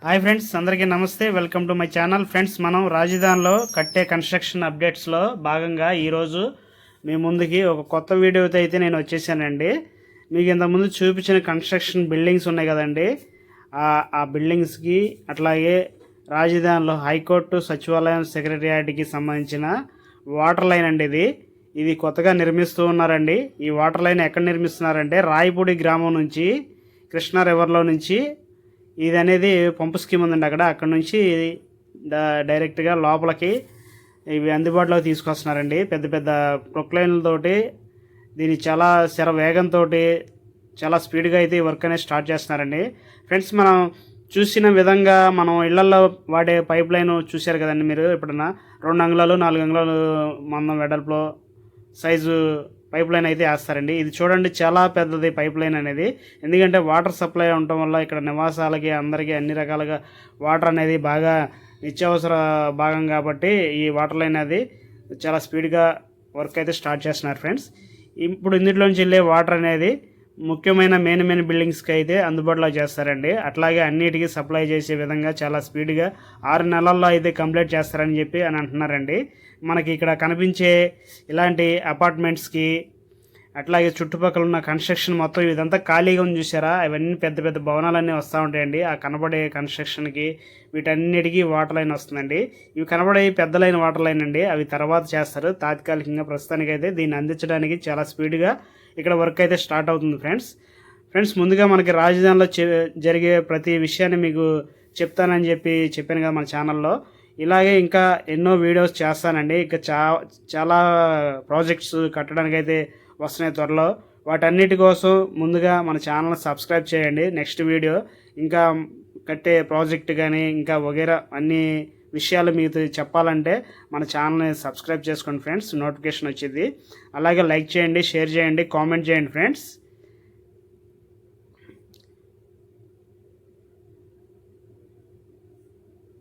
Hi friends, అందరికీ నమస్తే. Welcome to my channel. Friends, మనం రాజధానిలో కట్టే కన్స్ట్రక్షన్ అప్డేట్స్లో భాగంగా ఈరోజు మీ ముందుకి ఒక కొత్త వీడియోతో అయితే నేను వచ్చేసానండి. మీకు ఇంతకుముందు చూపించిన కన్స్ట్రక్షన్ బిల్డింగ్స్ ఉన్నాయి కదండి, ఆ బిల్డింగ్స్కి అట్లాగే రాజధానిలో హైకోర్టు సచివాలయం సెక్రటరియాట్కి సంబంధించిన వాటర్ లైన్ అండి. ఇది కొత్తగా నిర్మిస్తూ ఉన్నారండి. ఈ వాటర్ లైన్ ఎక్కడ నిర్మిస్తున్నారంటే రాయపూడి గ్రామం నుంచి కృష్ణా రివర్లో నుంచి ఇది అనేది పంపు స్కీమ్ ఉందండి. అక్కడ నుంచి డైరెక్ట్గా లోపలికి ఇవి అందుబాటులోకి తీసుకొస్తున్నారండి. పెద్ద పెద్ద ప్రొక్లైన్లతోటి దీన్ని చాలా వేగంతో చాలా స్పీడ్గా అయితే ఈ వర్క్ అనేది స్టార్ట్ చేస్తున్నారండి. ఫ్రెండ్స్, మనం చూసిన విధంగా మనం ఇళ్లలో వాడే పైప్ లైన్ చూశారు కదండి. మీరు ఎప్పుడన్నా 2 అంగుళాలు 4 అంగుళాలు మందం వెడల్పులో సైజు పైప్ లైన్ అయితే వేస్తారండి. ఇది చూడండి, చాలా పెద్దది పైప్ లైన్ అనేది. ఎందుకంటే వాటర్ సప్లై ఉండటం వల్ల ఇక్కడ నివాసాలకి అందరికీ అన్ని రకాలుగా వాటర్ అనేది బాగా నిత్యావసర భాగం కాబట్టి ఈ వాటర్ లైన్ అది చాలా స్పీడ్గా వర్క్ అయితే స్టార్ట్ చేస్తున్నారు ఫ్రెండ్స్. ఇప్పుడు ఇందులోంచి వెళ్ళే వాటర్ అనేది ముఖ్యమైన మెయిన్ బిల్డింగ్స్కి అయితే అందుబాటులో చేస్తారండి. అట్లాగే అన్నిటికీ సప్లై చేసే విధంగా చాలా స్పీడ్గా 6 నెలల్లో అయితే కంప్లీట్ చేస్తారని చెప్పి అంటున్నారండి. మనకి ఇక్కడ కనిపించే ఇలాంటి అపార్ట్మెంట్స్కి అట్లాగే చుట్టుపక్కల ఉన్న కన్స్ట్రక్షన్ మొత్తం ఇదంతా ఖాళీగా ఉంది చూసారా, అవన్నీ పెద్ద పెద్ద భవనాలన్నీ వస్తూ ఉంటాయండి. ఆ కనబడే కన్స్ట్రక్షన్కి వీటన్నిటికీ వాటర్ లైన్ వస్తుందండి. ఇవి కనబడే పెద్ద లైన్ వాటర్ లైన్ అండి, అవి తర్వాత చేస్తారు. తాత్కాలికంగా ప్రస్తుతానికైతే దీన్ని అందించడానికి చాలా స్పీడ్గా ఇక్కడ వర్క్ అయితే స్టార్ట్ అవుతుంది ఫ్రెండ్స్. ముందుగా మనకి రాజధానిలో జరిగే ప్రతి విషయాన్ని మీకు చెప్తానని చెప్పాను కదా మన ఛానల్లో. ఇలాగే ఇంకా ఎన్నో వీడియోస్ చేస్తానండి. ఇంకా చాలా ప్రాజెక్ట్స్ కట్టడానికి అయితే వస్తున్నాయి త్వరలో. వాటన్నిటి కోసం ముందుగా మన ఛానల్ సబ్స్క్రైబ్ చేయండి. నెక్స్ట్ వీడియో ఇంకా కట్టే ప్రాజెక్ట్ కానీ ఇంకా వగేరా అన్ని విషయాలు మీకు చెప్పాలంటే మన ఛానల్ని సబ్స్క్రైబ్ చేసుకోండి ఫ్రెండ్స్, నోటిఫికేషన్ వచ్చింది. అలాగే లైక్ చేయండి, షేర్ చేయండి, కామెంట్ చేయండి ఫ్రెండ్స్.